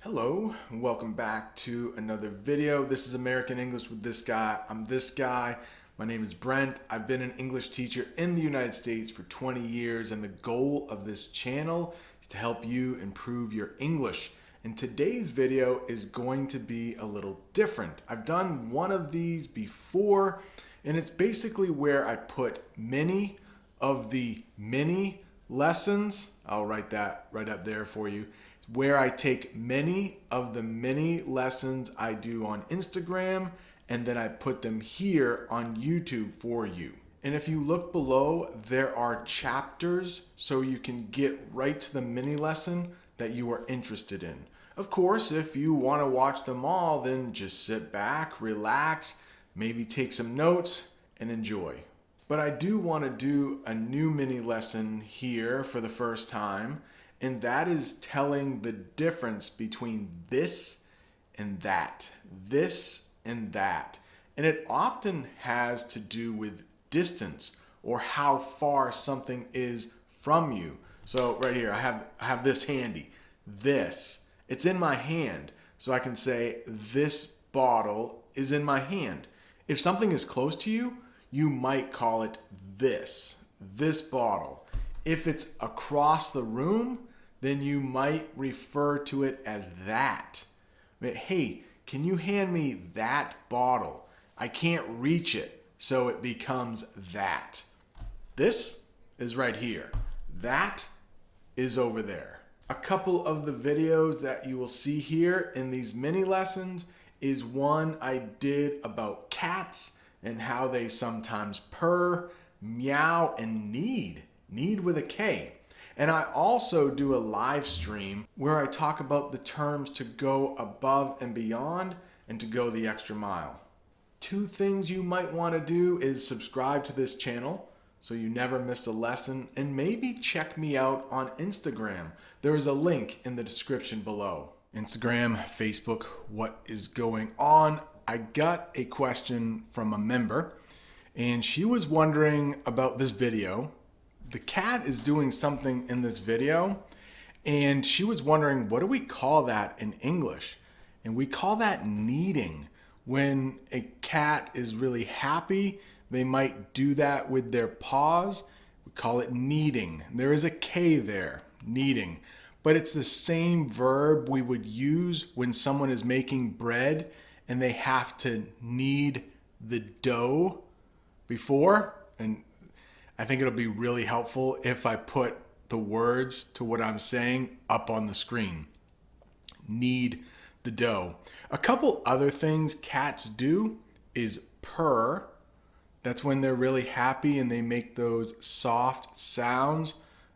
Hello, and welcome back to another video. This is American English with this guy. I'm this guy. My name is Brent. I've been an English teacher in the United States for 20 years, and the goal of this channel is to help you improve your English. And today's video is going to be a little different. I've done one of these before, and it's basically where I put many of the mini lessons. I'll write that right up there for you, where I take many of the mini lessons I do on Instagram and then I put them here on YouTube for you. And if you look below, there are chapters so you can get right to the mini lesson that you are interested in. Of course, if you want to watch them all, then just sit back, relax, maybe take some notes and enjoy. But I do want to do a new mini lesson here for the first time, and that is telling the difference between this and that. This and that. And it often has to do with distance or how far something is from you. So right here, I have this handy. This. It's in my hand. So I can say this bottle is in my hand. If something is close to you, you might call it this bottle. If it's across the room, then you might refer to it as that. Hey, can you hand me that bottle? I can't reach it, so it becomes that. This is right here. That is over there. A couple of the videos that you will see here in these mini lessons is one I did about cats and how they sometimes purr, meow, and knead. Knead with a K. And I also do a live stream where I talk about the terms to go above and beyond and to go the extra mile. Two things you might want to do is subscribe to this channel so you never miss a lesson, and maybe check me out on Instagram. There is a link in the description below. Instagram, Facebook, what is going on? I got a question from a member, and she was wondering about this video. The cat is doing something in this video, and she was wondering, what do we call that in English? And we call that kneading. When a cat is really happy, they might do that with their paws. We call it kneading. There is a K there, kneading. But it's the same verb we would use when someone is making bread and they have to knead the dough before. And I think it'll be really helpful if I put the words to what I'm saying up on the screen. Knead the dough. A couple other things cats do is purr. That's when they're really happy and they make those soft sounds.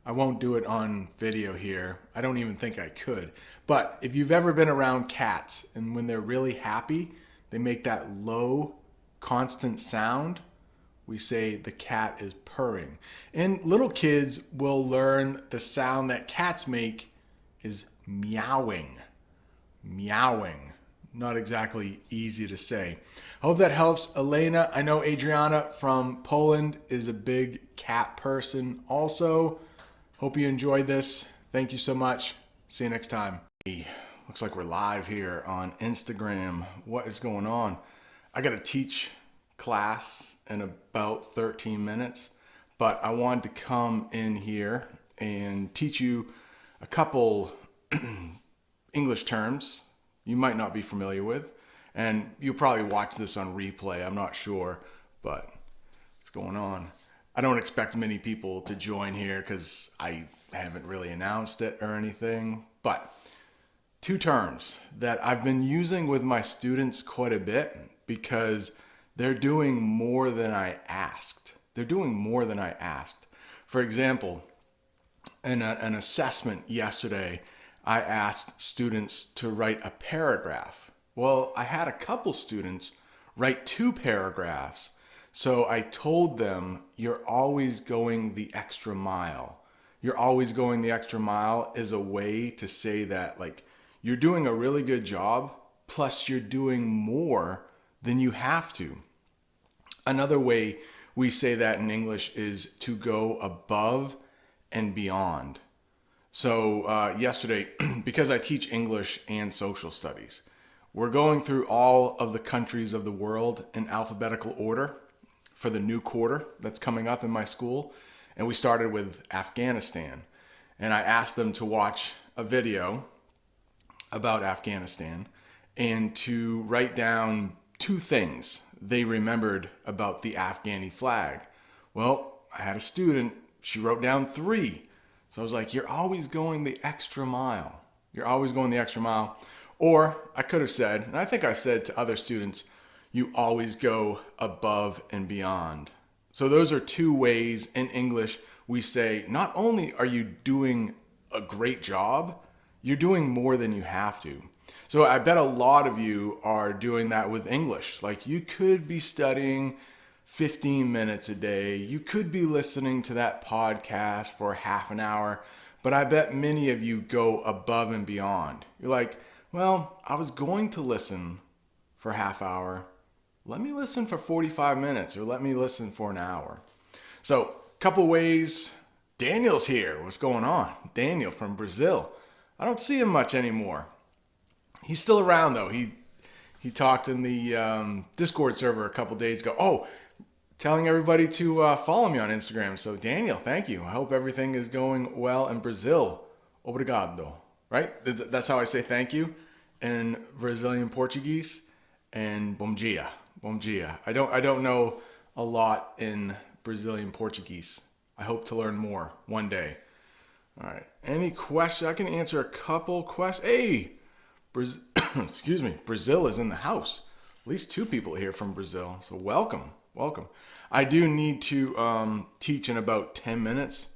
I won't do it on video here. I don't even think I could. But if you've ever been around cats and when they're really happy, they make that low, constant sound. We say the cat is purring. And little kids will learn the sound that cats make is meowing. Meowing. Not exactly easy to say. I hope that helps. Elena, I know Adriana from Poland is a big cat person also. Hope you enjoyed this. Thank you so much. See you next time. Hey, looks like we're live here on Instagram. What is going on? I got to teach class in about 13 minutes, but I wanted to come in here and teach you a couple English terms you might not be familiar with, and you'll probably watch this on replay. I'm not sure, but what's going on? I don't expect many people to join here because I haven't really announced it or anything, but two terms that I've been using with my students quite a bit because they're doing more than I asked. They're doing more than I asked. For example, in an assessment yesterday, I asked students to write a paragraph. Well, I had a couple students write 2 paragraphs. So I told them, you're always going the extra mile. You're always going the extra mile is a way to say that, like, you're doing a really good job, plus you're doing more than you have to. Another way we say that in English is to go above and beyond. So yesterday, because I teach English and social studies, we're going through all of the countries of the world in alphabetical order for the new quarter that's coming up in my school. And we started with Afghanistan. And I asked them to watch a video about Afghanistan and to write down two things they remembered about the Afghani flag. Well, I had a student, she wrote down three. So I was like, you're always going the extra mile. You're always going the extra mile. Or I could have said, and I think I said to other students, you always go above and beyond. So those are two ways in English we say, not only are you doing a great job, you're doing more than you have to. So I bet a lot of you are doing that with English. Like you could be studying 15 minutes a day. You could be listening to that podcast for half an hour, but I bet many of you go above and beyond. You're like, well, I was going to listen for half hour. Let me listen for 45 minutes or let me listen for an hour. So a couple ways. Daniel's here. What's going on? Daniel from Brazil. I don't see him much anymore. He's still around though. He talked in the Discord server a couple days ago. Oh, telling everybody to follow me on Instagram. So Daniel, thank you. I hope everything is going well in Brazil. Obrigado. Right? That's how I say thank you in Brazilian Portuguese. And bom dia. Bom dia. I don't know a lot in Brazilian Portuguese. I hope to learn more one day. All right. Any questions? I can answer a couple questions. Hey, excuse me. Brazil is in the house. At least two people here from Brazil. So welcome. Welcome. I do need to teach in about 10 minutes.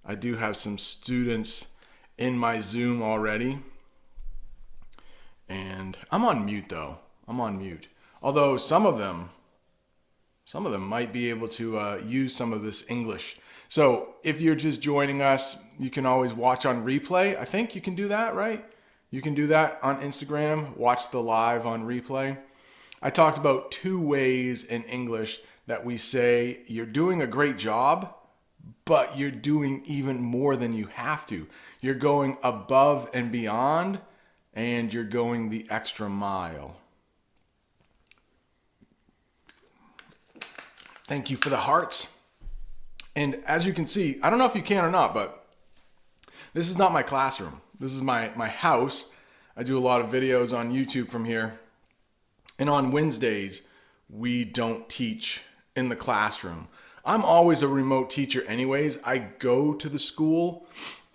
I do have some students in my Zoom already. And I'm on mute though. I'm on mute. Although some of them might be able to use some of this English. So if you're just joining us, you can always watch on replay. I think you can do that, right? You can do that on Instagram, watch the live on replay. I talked about two ways in English that we say you're doing a great job, but you're doing even more than you have to. You're going above and beyond, and you're going the extra mile. Thank you for the hearts. And as you can see, I don't know if you can or not, but this is not my classroom. This is my house. I do a lot of videos on YouTube from here. And on Wednesdays, we don't teach in the classroom. I'm always a remote teacher anyways. I go to the school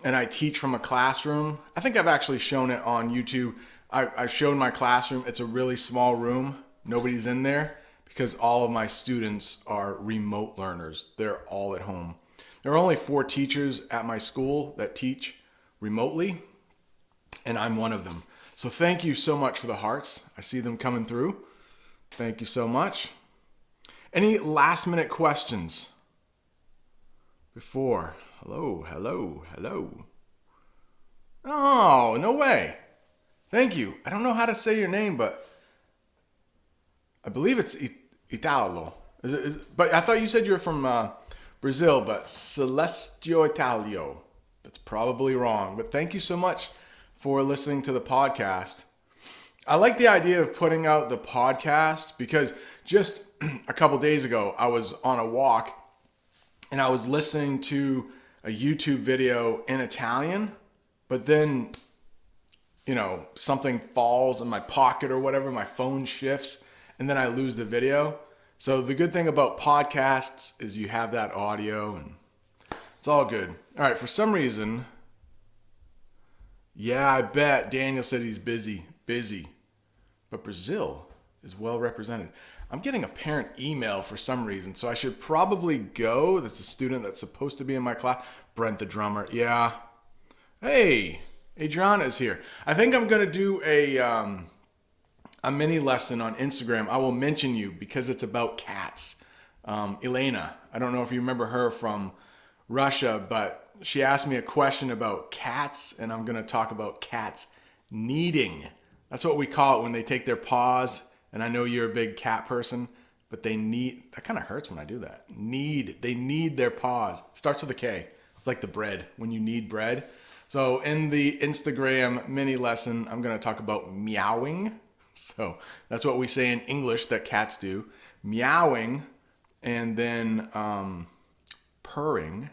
and I teach from a classroom. I think I've actually shown it on YouTube. I've shown my classroom. It's a really small room. Nobody's in there because all of my students are remote learners. They're all at home. There are only 4 teachers at my school that teach remotely, and I'm one of them. So thank you so much for the hearts. I see them coming through. Thank you so much. Any last minute questions before? Hello. Oh, no way. Thank you. I don't know how to say your name, but I believe it's Italo. But I thought you said you were from Brazil, but Celestio Italio. That's probably wrong. But thank you so much for listening to the podcast. I like the idea of putting out the podcast because just a couple days ago, I was on a walk and I was listening to a YouTube video in Italian, but then, something falls in my pocket or whatever, my phone shifts, and then I lose the video. So the good thing about podcasts is you have that audio and it's all good. All right, for some reason, yeah, I bet Daniel said he's busy. But Brazil is well represented. I'm getting a parent email for some reason, so I should probably go. That's a student that's supposed to be in my class. Brent the drummer, yeah. Hey, Adriana is here. I think I'm gonna do a mini lesson on Instagram. I will mention you because it's about cats. Elena, I don't know if you remember her from Russia, but she asked me a question about cats, and I'm gonna talk about cats kneading. That's what we call it when they take their paws. And I know you're a big cat person, but they knead. That kind of hurts when I do that. Knead. They knead their paws. Starts with a K. It's like the bread when you knead bread. So in the Instagram mini lesson, I'm going to talk about meowing. So that's what we say in English that cats do. Meowing, and then purring.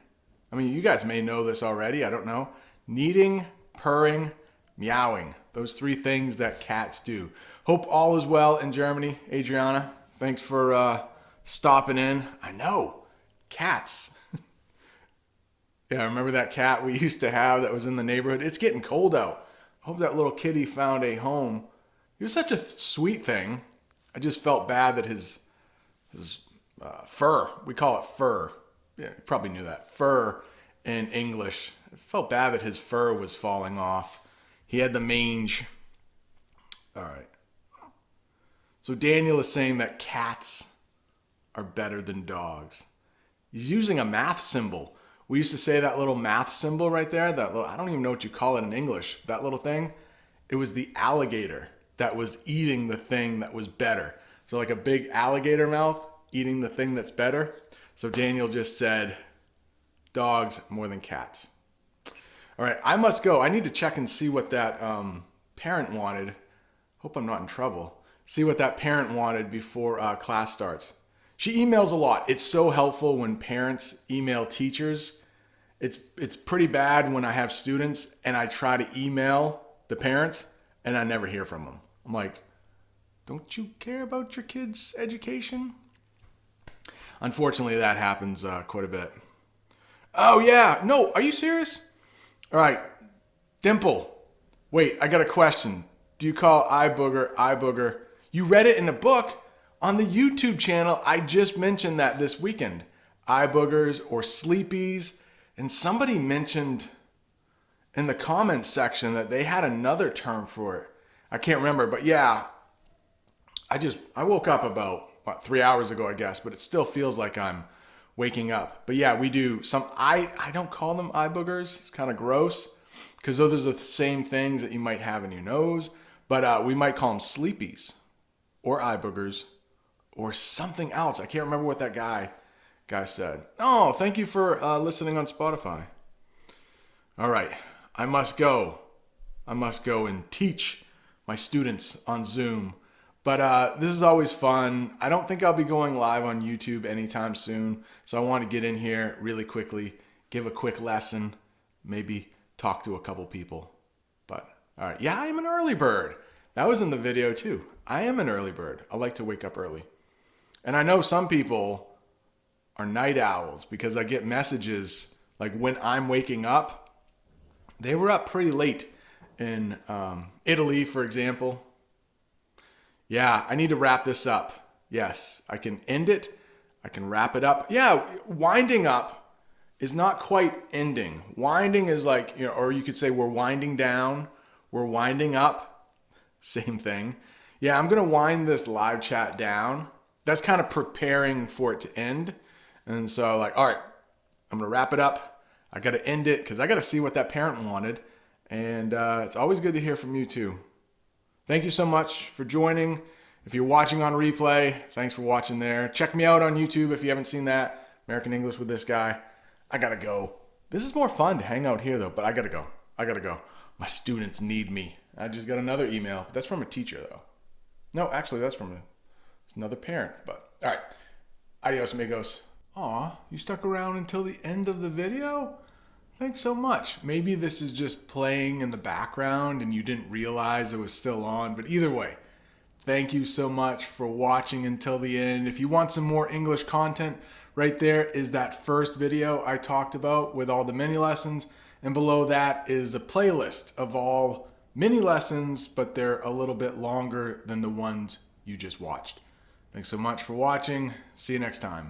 I mean, you guys may know this already. I don't know. Kneading, purring, meowing. Those three things that cats do. Hope all is well in Germany. Adriana, thanks for stopping in. I know, cats. Yeah, remember that cat we used to have that was in the neighborhood? It's getting cold out. I hope that little kitty found a home. He was such a sweet thing. I just felt bad that his fur, we call it fur. Yeah, you probably knew that. Fur in English. I felt bad that his fur was falling off. He had the mange. All right. So Daniel is saying that cats are better than dogs. He's using a math symbol. We used to say that little math symbol right there, that little, I don't even know what you call it in English, that little thing. It was the alligator that was eating the thing that was better. So like a big alligator mouth eating the thing that's better. So Daniel just said, dogs more than cats. All right, I must go. I need to check and see what that parent wanted. Hope I'm not in trouble. See what that parent wanted before class starts. She emails a lot. It's so helpful when parents email teachers. It's pretty bad when I have students and I try to email the parents and I never hear from them. I'm like, don't you care about your kids' education? Unfortunately, that happens quite a bit. Oh yeah, no, are you serious? All right, Dimple. Wait, I got a question. Do you call eye booger? You read it in a book on the YouTube channel. I just mentioned that this weekend. Eye boogers or sleepies. And somebody mentioned in the comments section that they had another term for it. I can't remember, but yeah, I woke up about 3 hours ago, I guess, but it still feels like I'm waking up. But yeah, we do some, I don't call them eye boogers. It's kind of gross because those are the same things that you might have in your nose, but we might call them sleepies or eye boogers or something else. I can't remember what that guy said. Oh, thank you for listening on Spotify. All right, I must go and teach my students on Zoom. But this is always fun. I don't think I'll be going live on YouTube anytime soon. So I want to get in here really quickly, give a quick lesson, maybe talk to a couple people. But all right, yeah, I am an early bird. That was in the video too. I am an early bird. I like to wake up early. And I know some people are night owls because I get messages like when I'm waking up. They were up pretty late in Italy, for example. Yeah, I need to wrap this up. Yes, I can end it. I can wrap it up. Yeah, winding up is not quite ending. Winding is like, you know, or you could say we're winding down, we're winding up. Same thing. Yeah, I'm going to wind this live chat down. That's kind of preparing for it to end. And so like, all right, I'm going to wrap it up. I got to end it because I got to see what that parent wanted. And it's always good to hear from you too. Thank you so much for joining. If you're watching on replay, thanks for watching there. Check me out on YouTube if you haven't seen that. American English with this guy. I gotta go. This is more fun to hang out here though, but I gotta go. My students need me. I just got another email. That's from a teacher though. No, actually that's from another parent, but all right. Adios, amigos. Aw, you stuck around until the end of the video? Thanks so much. Maybe this is just playing in the background and you didn't realize it was still on, but either way, thank you so much for watching until the end. If you want some more English content, right there is that first video I talked about with all the mini lessons, and below that is a playlist of all mini lessons, but they're a little bit longer than the ones you just watched. Thanks so much for watching. See you next time.